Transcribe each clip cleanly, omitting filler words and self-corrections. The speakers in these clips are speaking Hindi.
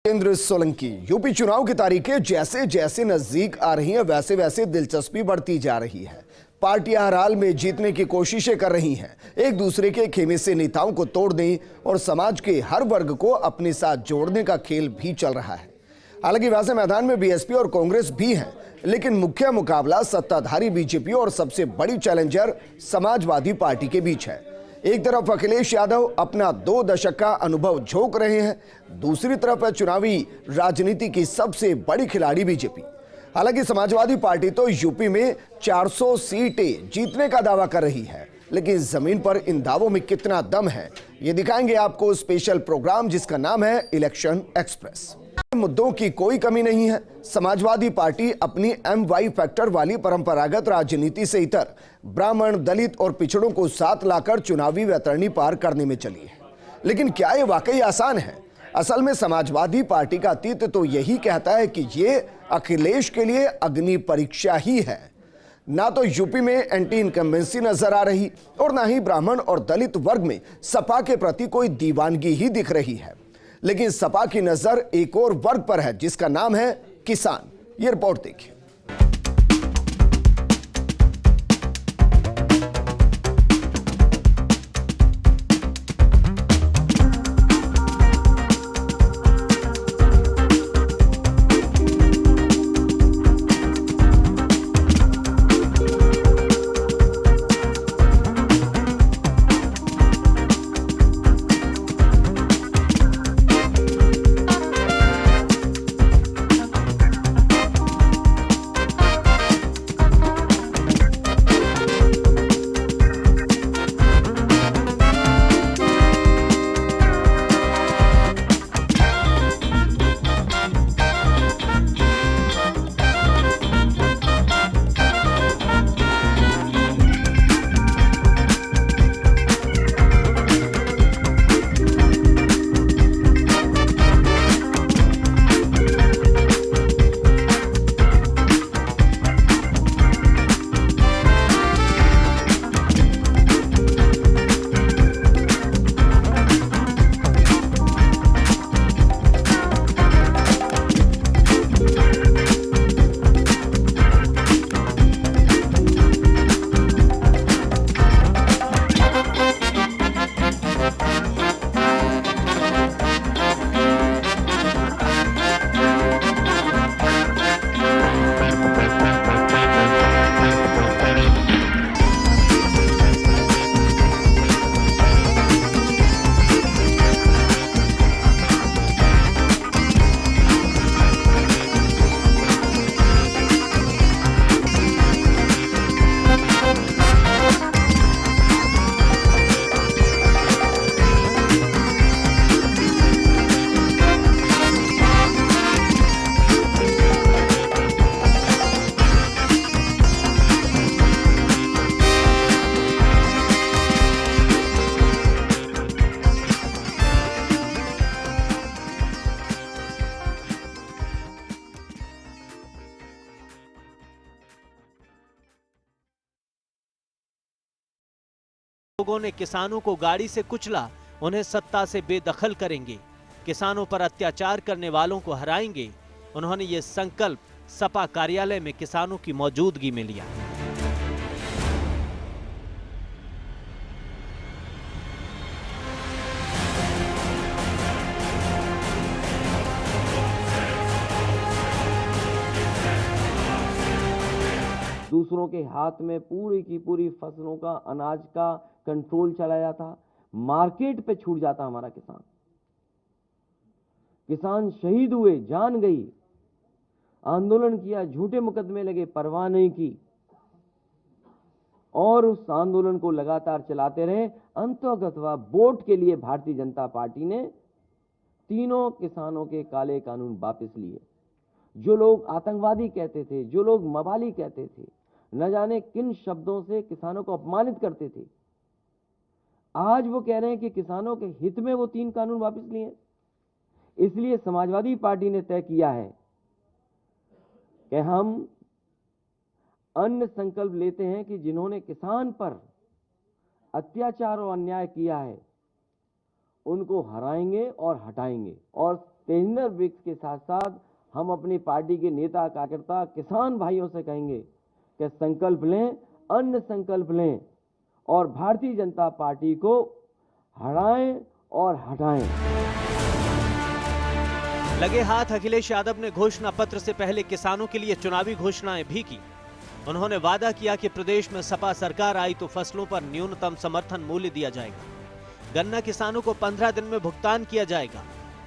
केंद्र सोलंकी। यूपी चुनाव की तारीखें जैसे जैसे नजदीक आ रही हैं वैसे वैसे दिलचस्पी बढ़ती जा रही है। पार्टियां हर हाल में जीतने की कोशिशें कर रही हैं, एक दूसरे के खेमे से नेताओं को तोड़ने और समाज के हर वर्ग को अपने साथ जोड़ने का खेल भी चल रहा है। हालांकि वैसे मैदान में बीएसपी और कांग्रेस भी हैं, लेकिन मुख्य मुकाबला सत्ताधारी बीजेपी और सबसे बड़ी चैलेंजर समाजवादी पार्टी के बीच है। एक तरफ अखिलेश यादव अपना 2 दशक का अनुभव झोंक रहे हैं, दूसरी तरफ है चुनावी राजनीति की सबसे बड़ी खिलाड़ी बीजेपी। हालांकि समाजवादी पार्टी तो यूपी में 400 सीटें जीतने का दावा कर रही है, लेकिन जमीन पर इन दावों में कितना दम है ये दिखाएंगे आपको स्पेशल प्रोग्राम जिसका नाम है इलेक्शन एक्सप्रेस। मुद्दों की कोई कमी नहीं है। समाजवादी पार्टी अपनी MY फैक्टर वाली परंपरागत राजनीति से इतर ब्राह्मण, दलित और पिछड़ों को साथ लाकर चुनावी वैतरणी पार करने में चली है। लेकिन क्या ये वाकई आसान है? असल में समाजवादी पार्टी का अतीत तो यही कहता है कि ये अखिलेश के लिए अग्नि परीक्षा ही है। ना तो यूपी में एंटी इनकम्बेंसी नजर आ रही और ना ही ब्राह्मण और दलित वर्ग में सपा के प्रति कोई दीवानगी ही दिख रही है। लेकिन सपा की नजर एक और वर्ग पर है जिसका नाम है किसान। ये रिपोर्ट देखिए। लोगों ने किसानों को गाड़ी से कुचला, उन्हें सत्ता से बेदखल करेंगे, किसानों पर अत्याचार करने वालों को हराएंगे। उन्होंने ये संकल्प सपा कार्यालय में किसानों की मौजूदगी में लिया। दूसरों के हाथ में पूरी की पूरी फसलों का, अनाज का कंट्रोल चला जाता, मार्केट पे छूट जाता हमारा किसान। किसान शहीद हुए, जान गई, आंदोलन किया, झूठे मुकदमे लगे, परवाह नहीं की और उस आंदोलन को लगातार चलाते रहे। अंततः वोट के लिए भारतीय जनता पार्टी ने तीनों किसानों के काले कानून वापस लिए। जो लोग आतंकवादी कहते थे, जो लोग मवाली कहते थे, न जाने किन शब्दों से किसानों को अपमानित करते थे, आज वो कह रहे हैं कि किसानों के हित में वो 3 कानून वापस लिए। इसलिए समाजवादी पार्टी ने तय किया है कि हम अन्य संकल्प लेते हैं कि जिन्होंने किसान पर अत्याचार और अन्याय किया है उनको हराएंगे और हटाएंगे। और तेजिंदर वृक्ष के साथ साथ हम अपनी पार्टी के नेता कार्यकर्ता किसान भाइयों से कहेंगे कि संकल्प लें, अन्न संकल्प लें और भारतीय जनता पार्टी को हराएं और हटाएं। लगे हाथ अखिलेश यादव ने घोषणा पत्र से पहले किसानों के लिए चुनावी घोषणाएं भी की। उन्होंने वादा किया कि प्रदेश में सपा सरकार आई तो फसलों पर न्यूनतम समर्थन मूल्य दिया जाएगा, गन्ना किसानों को 15 दिन में भुगतान किया जाएगा,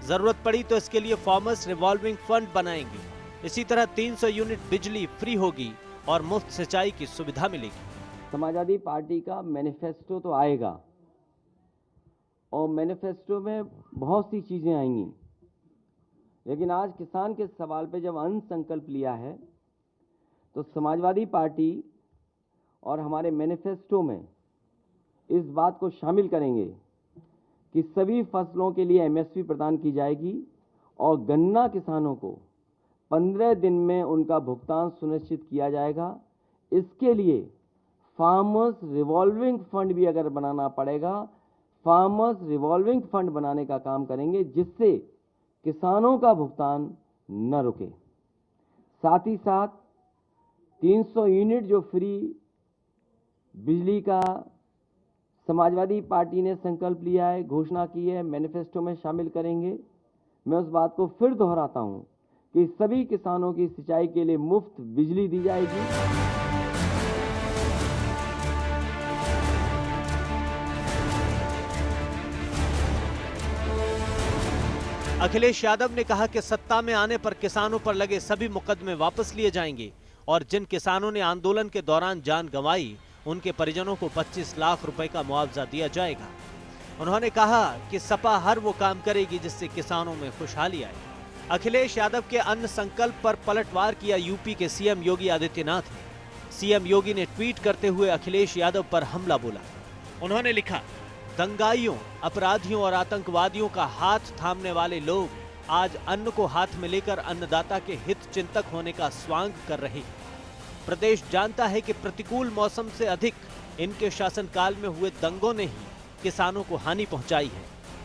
जरूरत पड़ी तो इसके लिए फार्मर्स रिवॉल्विंग फंड बनाएंगे। इसी तरह 300 यूनिट बिजली फ्री होगी और मुफ्त सिंचाई की सुविधा मिलेगी। समाजवादी पार्टी का मैनिफेस्टो तो आएगा और मैनिफेस्टो में बहुत सी चीजें आएंगी, लेकिन आज किसान के सवाल पे जब अन्न संकल्प लिया है तो समाजवादी पार्टी और हमारे मैनिफेस्टो में इस बात को शामिल करेंगे कि सभी फसलों के लिए एमएसपी प्रदान की जाएगी और गन्ना किसानों को 15 दिन में उनका भुगतान सुनिश्चित किया जाएगा। इसके लिए फार्मर्स रिवॉल्विंग फंड भी अगर बनाना पड़ेगा, फार्मर्स रिवॉल्विंग फंड बनाने का काम करेंगे जिससे किसानों का भुगतान न रुके। साथ ही साथ 300 यूनिट जो फ्री बिजली का समाजवादी पार्टी ने संकल्प लिया है, घोषणा की है, मैनिफेस्टो में शामिल करेंगे। मैं उस बात को फिर दोहराता हूं कि सभी किसानों की सिंचाई के लिए मुफ्त बिजली दी जाएगी। अखिलेश यादव ने कहा कि सत्ता में आने पर किसानों पर लगे सभी मुकदमे वापस लिए जाएंगे और जिन किसानों ने आंदोलन के दौरान जान गंवाई उनके परिजनों को 25 लाख रुपए का मुआवजा दिया जाएगा। उन्होंने कहा कि सपा हर वो काम करेगी जिससे किसानों में खुशहाली आए। अखिलेश यादव के अन्न संकल्प पर पलटवार किया यूपी के सीएम योगी आदित्यनाथ ने। सीएम योगी ने ट्वीट करते हुए अखिलेश यादव पर हमला बोला। उन्होंने लिखा, दंगाइयों, अपराधियों और आतंकवादियों का हाथ थामने वाले लोग आज अन्न को हाथ में लेकर अन्नदाता के हित चिंतक होने का स्वांग कर रहे हैं। प्रदेश जानता है कि प्रतिकूल मौसम से अधिक इनके शासनकाल में हुए दंगों ने ही किसानों को हानि पहुंचाई है।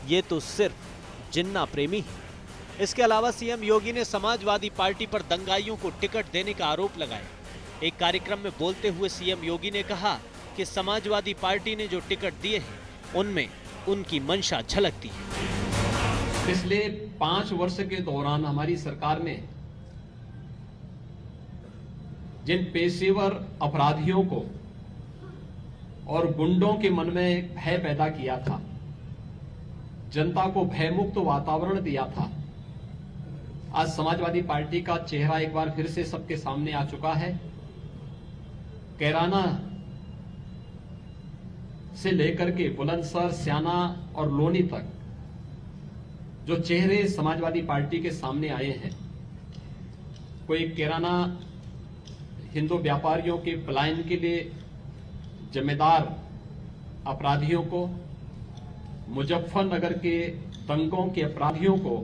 ये तो सिर्फ जिन्ना प्रेमी है। इसके अलावा सीएम योगी ने समाजवादी पार्टी पर दंगाइयों को टिकट देने का आरोप लगाया। एक कार्यक्रम में बोलते हुए सीएम योगी ने कहा कि समाजवादी पार्टी ने जो टिकट दिए हैं उनमें उनकी मंशा झलकती है। पिछले 5 वर्ष के दौरान हमारी सरकार ने जिन पेशेवर अपराधियों को और गुंडों के मन में एक भय पैदा किया था, जनता को भयमुक्त वातावरण दिया था, आज समाजवादी पार्टी का चेहरा एक बार फिर से सबके सामने आ चुका है। कैराना से लेकर के बुलंदशहर, स्याना और लोनी तक जो चेहरे समाजवादी पार्टी के सामने आए हैं, कोई कैराना हिंदू व्यापारियों के पलायन के लिए जिम्मेदार अपराधियों को, मुजफ्फरनगर के दंगों के अपराधियों को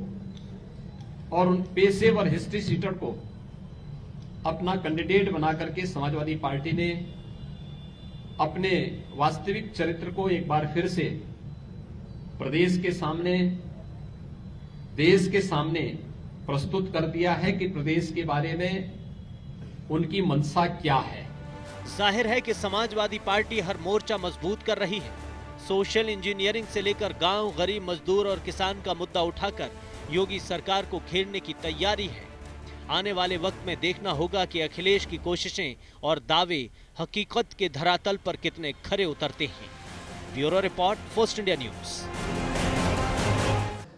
और उन पेशेवर हिस्ट्री सीटर को अपना कैंडिडेट बना करके समाजवादी पार्टी ने अपने वास्तविक चरित्र को एक बार फिर से प्रदेश के सामने, देश के सामने प्रस्तुत कर दिया है कि प्रदेश के बारे में उनकी मंशा क्या है। जाहिर है कि समाजवादी पार्टी हर मोर्चा मजबूत कर रही है। सोशल इंजीनियरिंग से लेकर गांव, गरीब, मजदूर और किसान का मुद्दा उठाकर योगी सरकार को घेरने की तैयारी है। आने वाले वक्त में देखना होगा कि अखिलेश की कोशिशें और दावे हकीकत के धरातल पर कितने खरे उतरते हैं। Bureau report, first India news.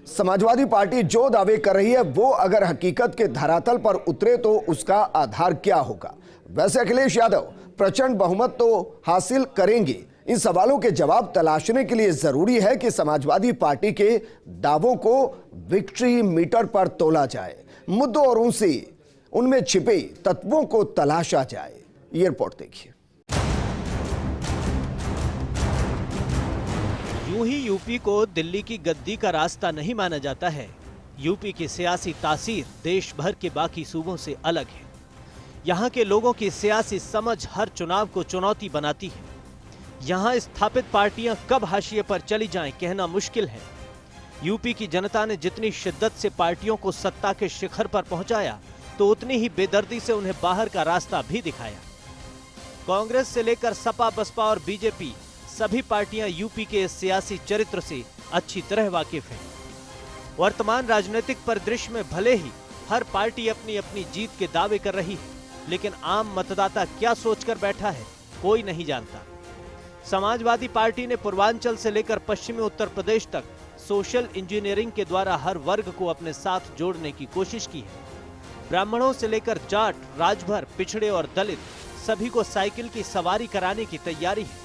Samajwadi party जो दावे कर रही है वो अगर हकीकत के धरातल पर उतरे तो उसका आधार क्या होगा? वैसे अखिलेश यादव प्रचंड बहुमत तो हासिल करेंगे। इन सवालों के जवाब तलाशने के लिए जरूरी है कि समाजवादी पार्टी के दावों को विक्ट्री मीटर पर तोला जाए, मुद्दों और उनमें छिपे तत्वों को तलाशा जाए। ये रिपोर्ट देखिए। यूं ही यूपी को दिल्ली की गद्दी का रास्ता नहीं माना जाता है। यूपी की सियासी तासीर देश भर के बाकी सूबों से अलग है। यहाँ के लोगों की सियासी समझ हर चुनाव को चुनौती बनाती है। यहाँ स्थापित पार्टियां कब हाशिए पर चली जाएं कहना मुश्किल है। यूपी की जनता ने जितनी शिद्दत से पार्टियों को सत्ता के शिखर पर पहुंचाया, तो उतनी ही बेदर्दी से उन्हें बाहर का रास्ता भी दिखाया। कांग्रेस से लेकर सपा, बसपा और बीजेपी, सभी पार्टियां यूपी के इस सियासी चरित्र से अच्छी तरह वाकिफ हैं। वर्तमान राजनीतिक परिदृश्य में भले ही हर पार्टी अपनी अपनी जीत के दावे कर रही है, लेकिन आम मतदाता क्या सोचकर बैठा है, कोई नहीं जानता। समाजवादी पार्टी ने पूर्वांचल से लेकर पश्चिमी उत्तर प्रदेश तक सोशल इंजीनियरिंग के द्वारा हर वर्ग को अपने साथ जोड़ने की कोशिश की है। ब्राह्मणों से लेकर जाट, राजभर, पिछड़े और दलित सभी को साइकिल की सवारी कराने की तैयारी है।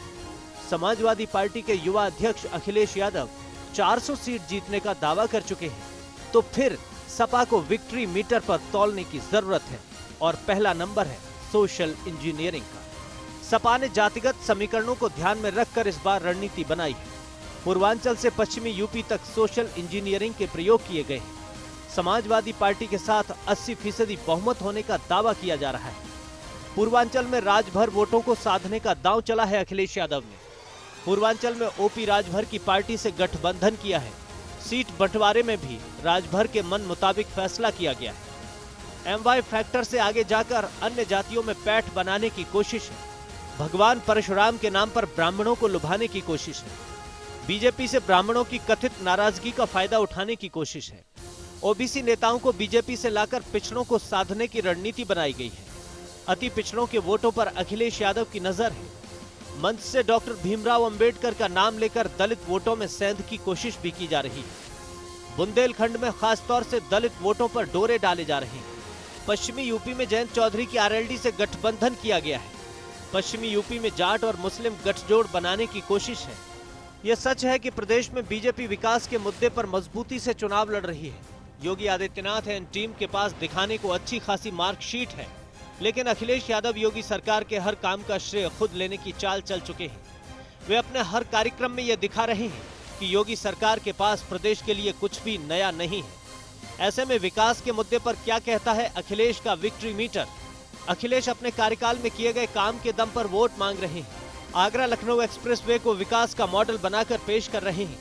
समाजवादी पार्टी के युवा अध्यक्ष अखिलेश यादव 400 सीट जीतने का दावा कर चुके हैं, तो फिर सपा को विक्ट्री मीटर पर तौलने की जरूरत है और पहला नंबर है सोशल इंजीनियरिंग का। सपा ने जातिगत समीकरणों को ध्यान में रखकर इस बार रणनीति बनाई है। पूर्वांचल से पश्चिमी यूपी तक सोशल इंजीनियरिंग के प्रयोग किए गए हैं। समाजवादी पार्टी के साथ 80% बहुमत होने का दावा किया जा रहा है। पूर्वांचल में राजभर वोटों को साधने का दांव चला है अखिलेश यादव ने। पूर्वांचल में ओपी राजभर की पार्टी से गठबंधन किया है। सीट बंटवारे में भी राजभर के मन मुताबिक फैसला किया गया है। एमवाई फैक्टर से आगे जाकर अन्य जातियों में पैठ बनाने की कोशिश है। भगवान परशुराम के नाम पर ब्राह्मणों को लुभाने की कोशिश है। बीजेपी से ब्राह्मणों की कथित नाराजगी का फायदा उठाने की कोशिश है। ओबीसी नेताओं को बीजेपी से लाकर पिछड़ों को साधने की रणनीति बनाई गई है। अति पिछड़ों के वोटों पर अखिलेश यादव की नजर है। मंच से डॉक्टर भीमराव अंबेडकर का नाम लेकर दलित वोटों में सेंध की कोशिश भी की जा रही है। बुंदेलखंड में खासतौर से दलित वोटों पर डोरे डाले जा रहे हैं। पश्चिमी यूपी में जयंत चौधरी की आरएलडी से गठबंधन किया गया है। पश्चिमी यूपी में जाट और मुस्लिम गठजोड़ बनाने की कोशिश है। यह सच है कि प्रदेश में बीजेपी विकास के मुद्दे पर मजबूती से चुनाव लड़ रही है। योगी आदित्यनाथ एंड टीम के पास दिखाने को अच्छी खासी मार्कशीट है, लेकिन अखिलेश यादव योगी सरकार के हर काम का श्रेय खुद लेने की चाल चल चुके हैं। वे अपने हर कार्यक्रम में यह दिखा रहे हैं कि योगी सरकार के पास प्रदेश के लिए कुछ भी नया नहीं है। ऐसे में विकास के मुद्दे पर क्या कहता है अखिलेश का विक्ट्री मीटर? अखिलेश अपने कार्यकाल में किए गए काम के दम पर वोट मांग रहे हैं। आगरा लखनऊ एक्सप्रेसवे को विकास का मॉडल बनाकर पेश कर रहे हैं।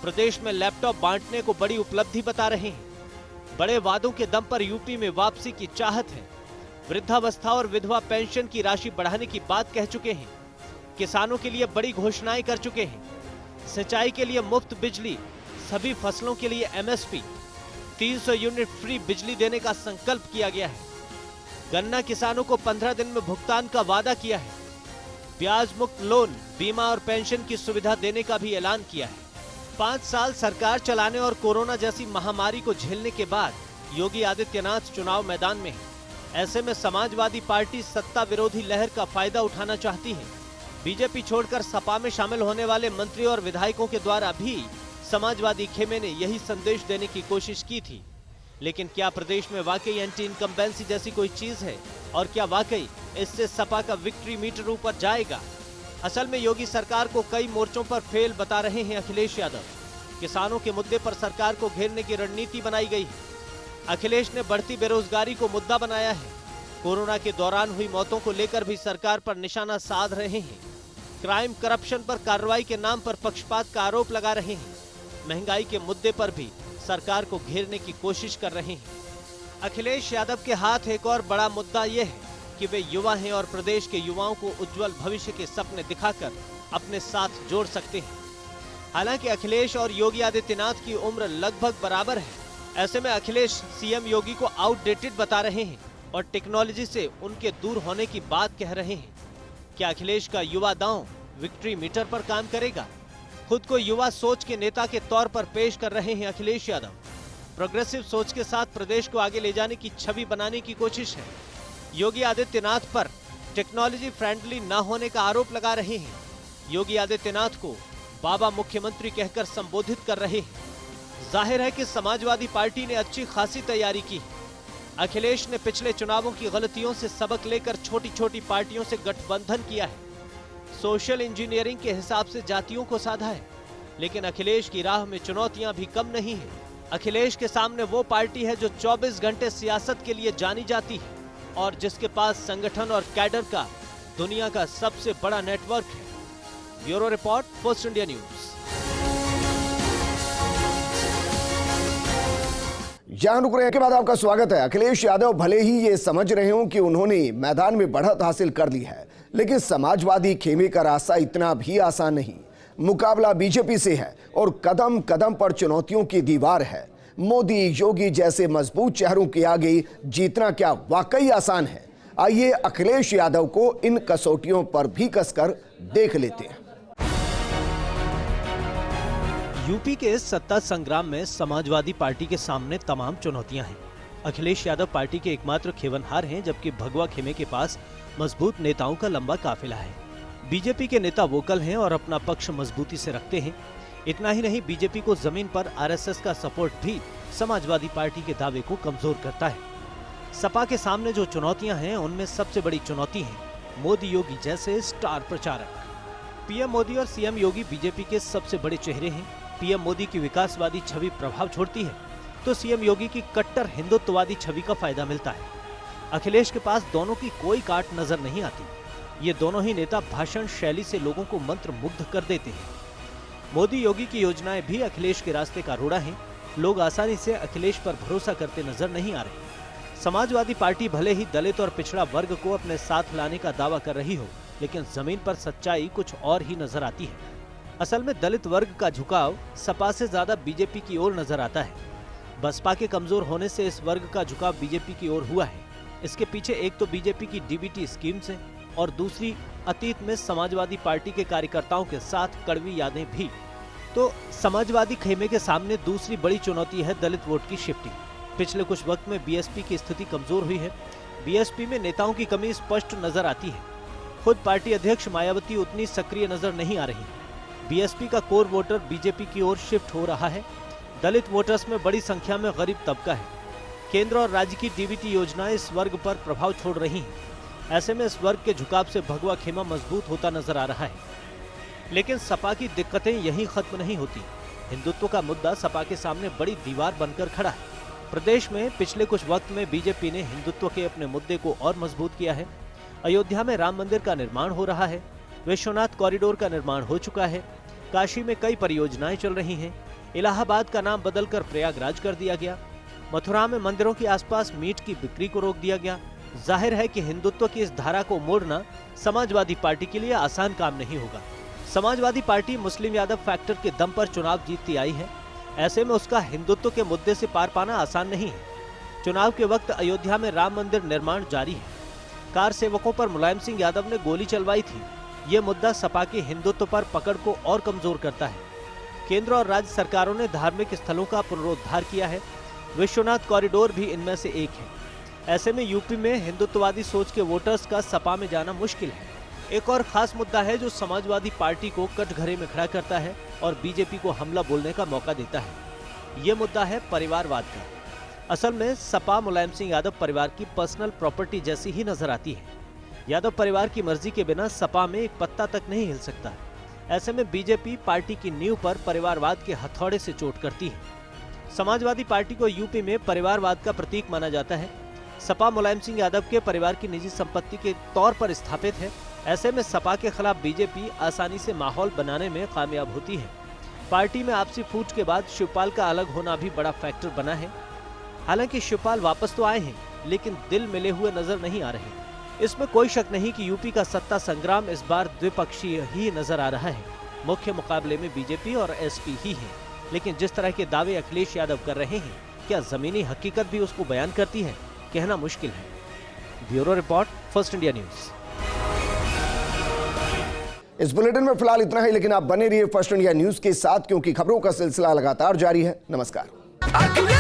प्रदेश में लैपटॉप बांटने को बड़ी उपलब्धि बता रहे हैं। बड़े वादों के दम पर यूपी में वापसी की चाहत है। वृद्धावस्था और विधवा पेंशन की राशि बढ़ाने की बात कह चुके हैं। किसानों के लिए बड़ी घोषणाएं कर चुके हैं। सिंचाई के लिए मुफ्त बिजली, सभी फसलों के लिए एमएसपी, 300 यूनिट फ्री बिजली देने का संकल्प किया गया है। गन्ना किसानों को 15 दिन में भुगतान का वादा किया है। ब्याज मुक्त लोन, बीमा और पेंशन की सुविधा देने का भी ऐलान किया है। 5 साल सरकार चलाने और कोरोना जैसी महामारी को झेलने के बाद योगी आदित्यनाथ चुनाव मैदान में है। ऐसे में समाजवादी पार्टी सत्ता विरोधी लहर का फायदा उठाना चाहती है। बीजेपी छोड़कर सपा में शामिल होने वाले मंत्री और विधायकों के द्वारा भी समाजवादी खेमे ने यही संदेश देने की कोशिश की थी। लेकिन क्या प्रदेश में वाकई एंटी इनकम्बेंसी जैसी कोई चीज है, और क्या वाकई इससे सपा का विक्ट्री मीटर ऊपर जाएगा? असल में योगी सरकार को कई मोर्चों पर फेल बता रहे हैं अखिलेश यादव। किसानों के मुद्दे पर सरकार को घेरने की रणनीति बनाई गई है। अखिलेश ने बढ़ती बेरोजगारी को मुद्दा बनाया है। कोरोना के दौरान हुई मौतों को लेकर भी सरकार पर निशाना साध रहे हैं। क्राइम करप्शन पर कार्रवाई के नाम पर पक्षपात का आरोप लगा रहे हैं। महंगाई के मुद्दे पर भी सरकार को घेरने की कोशिश कर रहे हैं। अखिलेश यादव के हाथ एक और बड़ा मुद्दा यह है कि वे युवा हैं और प्रदेश के युवाओं को उज्जवल भविष्य के सपने दिखाकर अपने साथ जोड़ सकते हैं। हालांकि अखिलेश और योगी आदित्यनाथ की उम्र लगभग बराबर है। ऐसे में अखिलेश सीएम योगी को आउटडेटेड बता रहे हैं और टेक्नोलॉजी से उनके दूर होने की बात कह रहे हैं। क्या अखिलेश का युवा दांव विक्ट्री मीटर पर काम करेगा? खुद को युवा सोच के नेता के तौर पर पेश कर रहे हैं अखिलेश यादव। प्रोग्रेसिव सोच के साथ प्रदेश को आगे ले जाने की छवि बनाने की कोशिश है। योगी आदित्यनाथ पर टेक्नोलॉजी फ्रेंडली न होने का आरोप लगा रहे हैं। योगी आदित्यनाथ को बाबा मुख्यमंत्री कहकर संबोधित कर रहे हैं। जाहिर है कि समाजवादी पार्टी ने अच्छी खासी तैयारी की है। अखिलेश ने पिछले चुनावों की गलतियों से सबक लेकर छोटी छोटी पार्टियों से गठबंधन किया है। सोशल इंजीनियरिंग के हिसाब से जातियों को साधा है। लेकिन अखिलेश की राह में चुनौतियां भी कम नहीं है। अखिलेश के सामने वो पार्टी है जो 24 घंटे सियासत के लिए जानी जाती है और जिसके पास संगठन और कैडर का दुनिया का सबसे बड़ा नेटवर्क है। Bureau report, post India news. जहां रुक रहे हैं के बाद आपका स्वागत है। अखिलेश यादव भले ही ये समझ रहे हों कि उन्होंने मैदान में बढ़त हासिल कर ली है, लेकिन समाजवादी खेमे का रास्ता इतना भी आसान नहीं। मुकाबला बीजेपी से है और कदम कदम पर चुनौतियों की दीवार है। मोदी, योगी जैसे मजबूत चेहरों के आगे जीतना क्या वाकई आसान है? आइए अखिलेश यादव को इन कसौटियों पर भी कसकर देख लेते हैं। यूपी के इस सत्ता संग्राम में समाजवादी पार्टी के सामने तमाम चुनौतियां हैं। अखिलेश यादव पार्टी के एकमात्र खेवनहार हैं, जबकि भगवा खेमे के पास मजबूत नेताओं का लंबा काफिला है। बीजेपी के नेता वोकल हैं और अपना पक्ष मजबूती से रखते हैं। इतना ही नहीं, बीजेपी को जमीन पर आरएसएस का सपोर्ट भी समाजवादी पार्टी के दावे को कमजोर करता है। सपा के सामने जो चुनौतियां हैं, उनमें सबसे बड़ी चुनौती है मोदी योगी जैसे स्टार प्रचारक। पीएम मोदी और सीएम योगी बीजेपी के सबसे बड़े चेहरे हैं। पीएम मोदी की विकासवादी छवि प्रभाव छोड़ती है, तो सीएम योगी की कट्टर हिंदुत्ववादी छवि का फायदा मिलता है। अखिलेश के पास दोनों की कोई काट नजर नहीं आती। ये दोनों ही नेता भाषण शैली से लोगों को मंत्र मुग्ध कर देते हैं। मोदी योगी की योजनाएं भी अखिलेश के रास्ते का रोड़ा है। लोग आसानी से अखिलेश पर भरोसा करते नजर नहीं आ रहे। समाजवादी पार्टी भले ही दलित और पिछड़ा वर्ग को अपने साथ लाने का दावा कर रही हो, लेकिन जमीन पर सच्चाई कुछ और ही नजर आती है। असल में दलित वर्ग का झुकाव सपा से ज्यादा बीजेपी की ओर नजर आता है। बसपा के कमजोर होने से इस वर्ग का झुकाव बीजेपी की ओर हुआ है। इसके पीछे एक तो बीजेपी की डीबीटी स्कीम से और दूसरी अतीत में समाजवादी पार्टी के कार्यकर्ताओं के साथ कड़वी यादें भी। तो समाजवादी खेमे के सामने दूसरी बड़ी चुनौती है दलित वोट की शिफ्टिंग। पिछले कुछ वक्त में बीएसपी की स्थिति कमजोर हुई है। बीएसपी में नेताओं की कमी स्पष्ट नजर आती है। खुद पार्टी अध्यक्ष मायावती उतनी सक्रिय नजर नहीं आ रही। बीएसपी का कोर वोटर बीजेपी की ओर शिफ्ट हो रहा है। दलित वोटर्स में बड़ी संख्या में गरीब तबका है। केंद्र और राज्य की डीबीटी योजनाएं इस वर्ग पर प्रभाव छोड़ रही हैं। ऐसे में इस वर्ग के झुकाव से भगवा खेमा मजबूत होता नजर आ रहा है। लेकिन सपा की दिक्कतें यहीं खत्म नहीं होती। हिंदुत्व का मुद्दा सपा के सामने बड़ी दीवार बनकर खड़ा है। प्रदेश में पिछले कुछ वक्त में बीजेपी ने हिंदुत्व के अपने मुद्दे को और मजबूत किया है। अयोध्या में राम मंदिर का निर्माण हो रहा है। विश्वनाथ कॉरिडोर का निर्माण हो चुका है। काशी में कई परियोजनाएं चल रही हैं। इलाहाबाद का नाम बदलकर प्रयागराज कर दिया गया। मथुरा में मंदिरों के आसपास मीट की बिक्री को रोक दिया गया। जाहिर है कि हिंदुत्व की इस धारा को मोड़ना समाजवादी पार्टी के लिए आसान काम नहीं होगा। समाजवादी पार्टी मुस्लिम यादव फैक्टर के दम पर चुनाव जीतती आई है। ऐसे में उसका हिंदुत्व के मुद्दे से पार पाना आसान नहीं है। चुनाव के वक्त अयोध्या में राम मंदिर निर्माण जारी है। कार सेवकों पर मुलायम सिंह यादव ने गोली चलवाई थी। ये मुद्दा सपा के हिंदुत्व पर पकड़ को और कमजोर करता है। केंद्र और राज्य सरकारों ने धार्मिक स्थलों का पुनरुद्धार किया है। विश्वनाथ कॉरिडोर भी इनमें से एक है। ऐसे में यूपी में हिंदुत्ववादी सोच के वोटर्स का सपा में जाना मुश्किल है। एक और खास मुद्दा है जो समाजवादी पार्टी को कटघरे में खड़ा करता है और बीजेपी को हमला बोलने का मौका देता है। ये मुद्दा है परिवारवाद का। असल में सपा मुलायम सिंह यादव परिवार की पर्सनल प्रॉपर्टी जैसी ही नजर आती है। यादव परिवार की मर्जी के बिना सपा में एक पत्ता तक नहीं हिल सकता। ऐसे में बीजेपी पार्टी की नींव पर परिवारवाद के हथौड़े से चोट करती है। समाजवादी पार्टी को यूपी में परिवारवाद का प्रतीक माना जाता है। सपा मुलायम सिंह यादव के परिवार की निजी संपत्ति के तौर पर स्थापित है। ऐसे में सपा के खिलाफ बीजेपी आसानी से माहौल बनाने में कामयाब होती है। पार्टी में आपसी फूट के बाद शिवपाल का अलग होना भी बड़ा फैक्टर बना है। हालांकि शिवपाल वापस तो आए हैं, लेकिन दिल मिले हुए नजर नहीं आ रहे। इसमें कोई शक नहीं कि यूपी का सत्ता संग्राम इस बार द्विपक्षीय ही नजर आ रहा है। मुख्य मुकाबले में बीजेपी और एसपी ही है। लेकिन जिस तरह के दावे अखिलेश यादव कर रहे हैं, क्या जमीनी हकीकत भी उसको बयान करती है? कहना मुश्किल है। Bureau report, first India news. इस बुलेटिन में फिलहाल इतना ही, लेकिन आप बने रहिए फर्स्ट इंडिया न्यूज के साथ, क्योंकि खबरों का सिलसिला लगातार जारी है। नमस्कार।